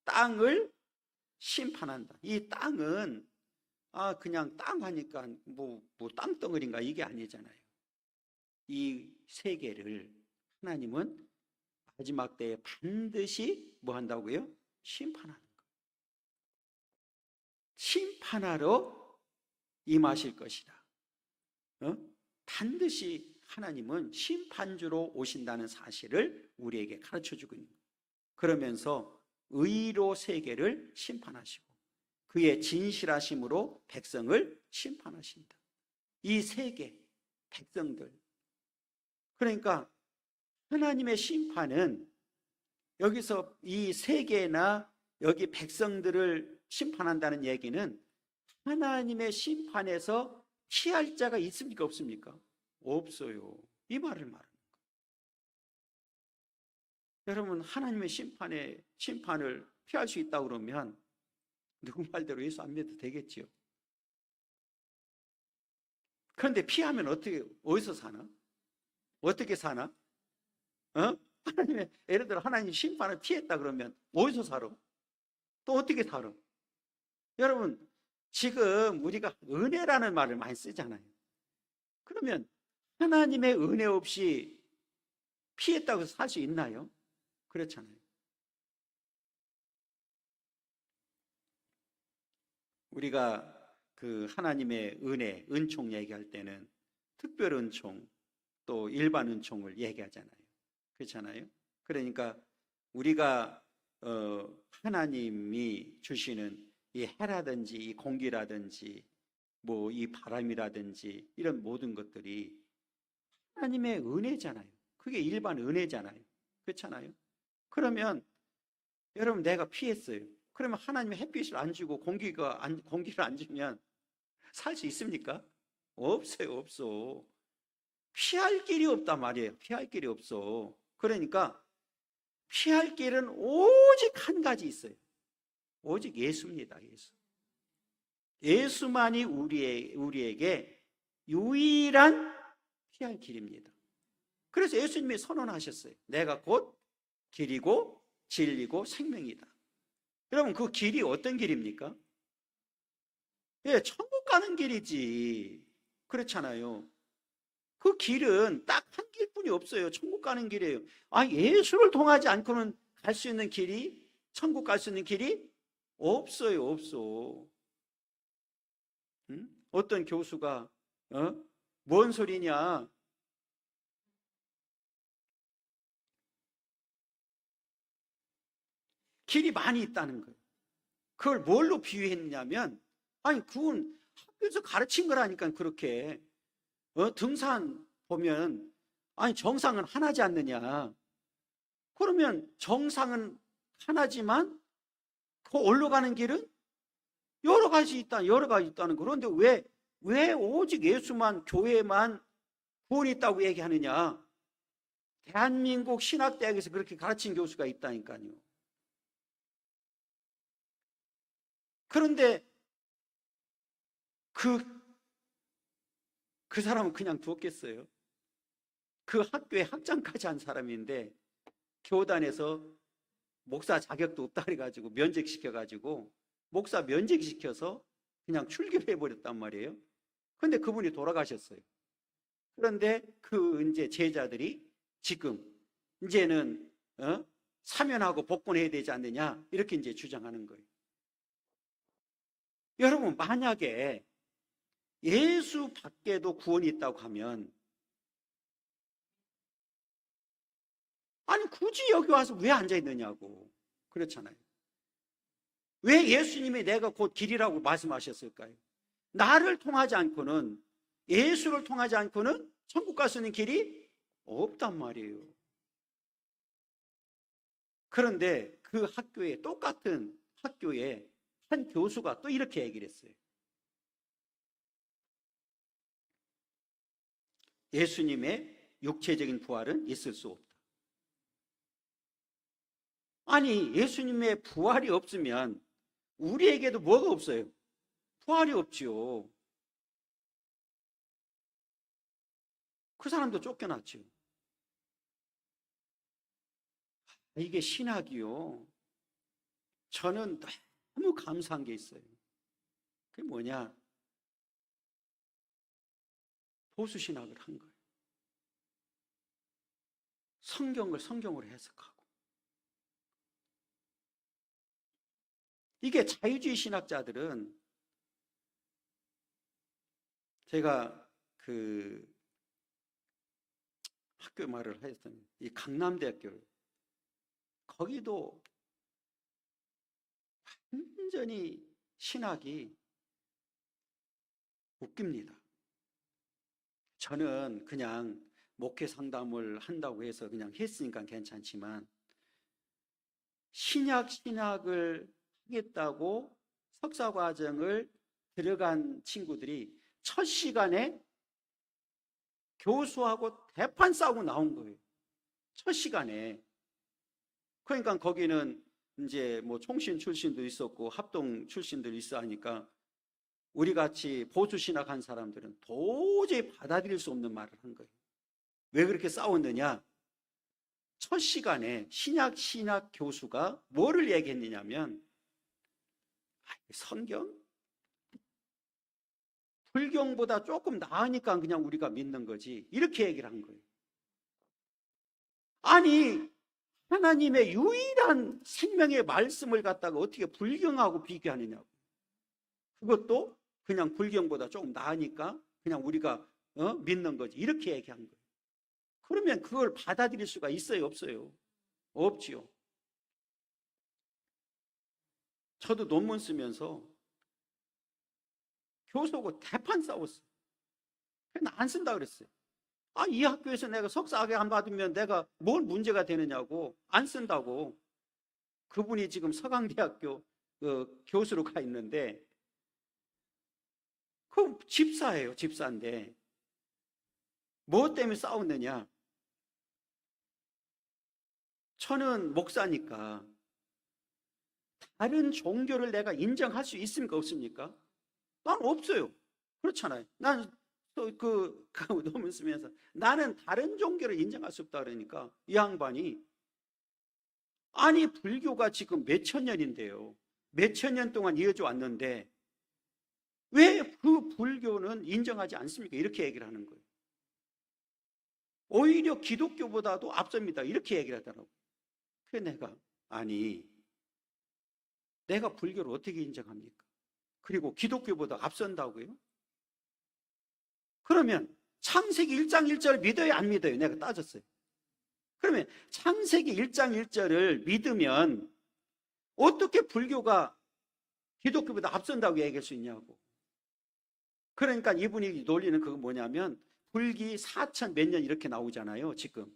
땅을 심판한다. 이 땅은 그냥 땅 하니까 뭐 땅덩어리인가 이게 아니잖아요. 이 세계를 하나님은 마지막 때에 반드시 뭐 한다고요? 심판하는 거. 심판하러 임하실 것이다. 반드시 하나님은 심판주로 오신다는 사실을 우리에게 가르쳐주고 있는 거예요. 그러면서 의로 세계를 심판하시고 그의 진실하심으로 백성을 심판하신다. 이 세계, 백성들. 그러니까 하나님의 심판은 여기서 이 세계나 여기 백성들을 심판한다는 얘기는 하나님의 심판에서 피할 자가 있습니까? 없습니까? 없어요. 이 말을 말하는 거예요. 여러분, 하나님의 심판을 피할 수 있다고 그러면 누구 말대로 예수 안 믿어도 되겠지요. 그런데 피하면 어디서 사나? 어떻게 사나? 예를 들어 하나님 심판을 피했다 그러면 어디서 살아? 또 어떻게 살아? 여러분, 지금 우리가 은혜라는 말을 많이 쓰잖아요. 그러면 하나님의 은혜 없이 피했다고 해서 살 수 있나요? 그렇잖아요. 우리가 그 하나님의 은혜, 은총 얘기할 때는 특별 은총, 또 일반 은총을 얘기하잖아요. 그렇잖아요. 그러니까 우리가 하나님이 주시는 이 해라든지 이 공기라든지 뭐 이 바람이라든지 이런 모든 것들이 하나님의 은혜잖아요. 그게 일반 은혜잖아요. 그렇잖아요. 그러면 여러분 내가 피했어요. 그러면 하나님의 햇빛을 안 주고 공기를 안 주면 살 수 있습니까? 없어요, 없어. 피할 길이 없단 말이에요. 피할 길이 없어. 그러니까 피할 길은 오직 한 가지 있어요. 오직 예수입니다. 예수. 예수만이 우리에게 유일한 피할 길입니다. 그래서 예수님이 선언하셨어요. 내가 곧 길이고 진리고 생명이다. 여러분 그 길이 어떤 길입니까? 예, 천국 가는 길이지. 그렇잖아요. 그 길은 딱 한 길뿐이 없어요. 천국 가는 길이에요. 예수를 통하지 않고는 갈 수 있는 길이, 천국 갈 수 있는 길이 없어요. 없어. 응? 어떤 교수가 뭔 소리냐? 길이 많이 있다는 거예요. 그걸 뭘로 비유했냐면 그건 학교에서 가르친 거라니까. 그렇게 등산 보면 정상은 하나지 않느냐. 그러면 정상은 하나지만 그 올라가는 길은 여러 가지 있다는 거. 그런데 왜 오직 예수만, 교회만 구원이 있다고 얘기하느냐? 대한민국 신학대학에서 그렇게 가르친 교수가 있다니까요. 그런데 그 사람은 그냥 두었겠어요? 그 학교에 학장까지 한 사람인데 교단에서 목사 자격도 없다 그래가지고 면직시켜가지고 목사 면직시켜서 그냥 출교를 해버렸단 말이에요. 그런데 그분이 돌아가셨어요. 그런데 그 이제 제자들이 지금 이제는 사면하고 복권해야 되지 않느냐 이렇게 이제 주장하는 거예요. 여러분 만약에 예수 밖에도 구원이 있다고 하면 굳이 여기 와서 왜 앉아 있느냐고. 그렇잖아요. 왜 예수님이 내가 곧 길이라고 말씀하셨을까요? 나를 통하지 않고는, 예수를 통하지 않고는 천국 갈 수 있는 길이 없단 말이에요. 그런데 그 학교에, 똑같은 학교에 한 교수가 또 이렇게 얘기를 했어요. 예수님의 육체적인 부활은 있을 수 없다. 예수님의 부활이 없으면 우리에게도 뭐가 없어요? 부활이 없지요. 그 사람도 쫓겨났죠. 이게 신학이요. 저는 너무 감사한 게 있어요. 그게 뭐냐? 보수신학을 한 거예요. 성경을 성경으로 해석하고. 이게 자유주의 신학자들은, 제가 그 학교 말을 했더니 이 강남대학교, 거기도 완전히 신학이 웃깁니다. 저는 그냥 목회 상담을 한다고 해서 그냥 했으니까 괜찮지만, 신학을 하겠다고 석사과정을 들어간 친구들이 첫 시간에 교수하고 대판 싸우고 나온 거예요. 첫 시간에. 그러니까 거기는 이제 뭐 총신 출신도 있었고 합동 출신도 있어 하니까 우리 같이 보수 신학한 사람들은 도저히 받아들일 수 없는 말을 한 거예요. 왜 그렇게 싸웠느냐? 첫 시간에 신학 교수가 뭐를 얘기했느냐면, 성경? 불경보다 조금 나으니까 그냥 우리가 믿는 거지, 이렇게 얘기를 한 거예요. 하나님의 유일한 생명의 말씀을 갖다가 어떻게 불경하고 비교하느냐고. 그것도 그냥 불경보다 조금 나으니까 그냥 우리가 믿는 거지, 이렇게 얘기한 거예요. 그러면 그걸 받아들일 수가 있어요, 없어요? 없지요. 저도 논문 쓰면서 교수하고 대판 싸웠어. 나 안 쓴다 그랬어요. 이 학교에서 내가 석사학위 안 받으면 내가 뭘 문제가 되느냐고 안 쓴다고. 그분이 지금 서강대학교 교수로 가 있는데 그 집사예요. 집사인데 뭐 때문에 싸웠느냐? 저는 목사니까 다른 종교를 내가 인정할 수 있습니까? 없습니까? 난 없어요. 그렇잖아요. 난 너무 쓰면서 나는 다른 종교를 인정할 수 없다 그러니까 이 양반이 아니 불교가 지금 몇천 년인데요. 몇천 년 동안 이어져 왔는데 왜 그 불교는 인정하지 않습니까? 이렇게 얘기를 하는 거예요. 오히려 기독교보다도 앞섭니다. 이렇게 얘기를 하더라고요. 그래서 내가 불교를 어떻게 인정합니까? 그리고 기독교보다 앞선다고요? 그러면 창세기 1장 1절을 믿어요? 안 믿어요? 내가 따졌어요. 그러면 창세기 1장 1절을 믿으면 어떻게 불교가 기독교보다 앞선다고 얘기할 수 있냐고. 그러니까 이분이 논리는 그거 뭐냐면 불기 4천 몇 년 이렇게 나오잖아요. 지금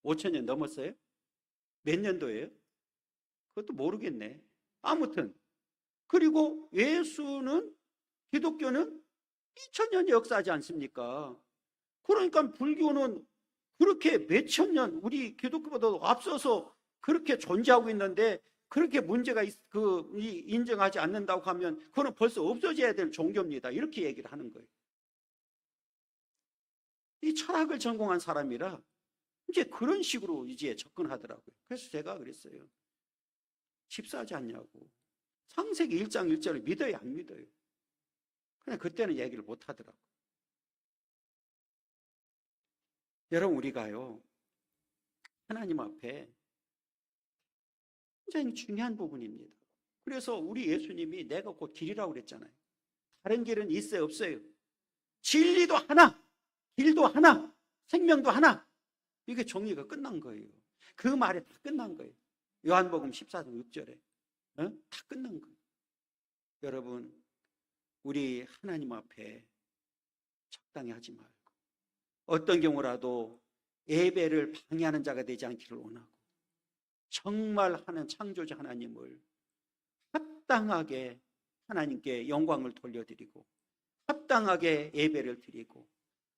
5천 년 넘었어요? 몇 년도예요? 그것도 모르겠네. 아무튼 그리고 예수는 기독교는 2000년 역사하지 않습니까? 그러니까 불교는 그렇게 몇천 년 우리 기독교보다 앞서서 그렇게 존재하고 있는데 그렇게 문제가 인정하지 않는다고 하면 그거는 벌써 없어져야 될 종교입니다. 이렇게 얘기를 하는 거예요. 이 철학을 전공한 사람이라 이제 그런 식으로 이제 접근하더라고요. 그래서 제가 그랬어요. 집사하지 않냐고. 창세기 1장 1절을 믿어요, 안 믿어요? 그냥 그때는 얘기를 못 하더라고요. 여러분, 우리가요, 하나님 앞에 굉장히 중요한 부분입니다. 그래서 우리 예수님이 내가 곧 길이라고 그랬잖아요. 다른 길은 있어요, 없어요? 진리도 하나, 길도 하나, 생명도 하나. 이게 정리가 끝난 거예요. 그 말에 다 끝난 거예요. 요한복음 14장 6절에 다 끝난 거예요. 여러분, 우리 하나님 앞에 적당히 하지 말고 어떤 경우라도 예배를 방해하는 자가 되지 않기를 원하고 정말 하는 창조자 하나님을 합당하게 하나님께 영광을 돌려드리고 합당하게 예배를 드리고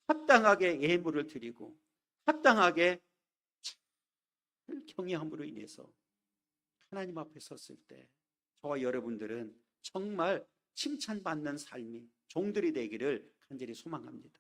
합당하게 예물을 드리고 합당하게 경외함으로 인해서 하나님 앞에 섰을 때 저와 여러분들은 정말 칭찬받는 삶이 종들이 되기를 간절히 소망합니다.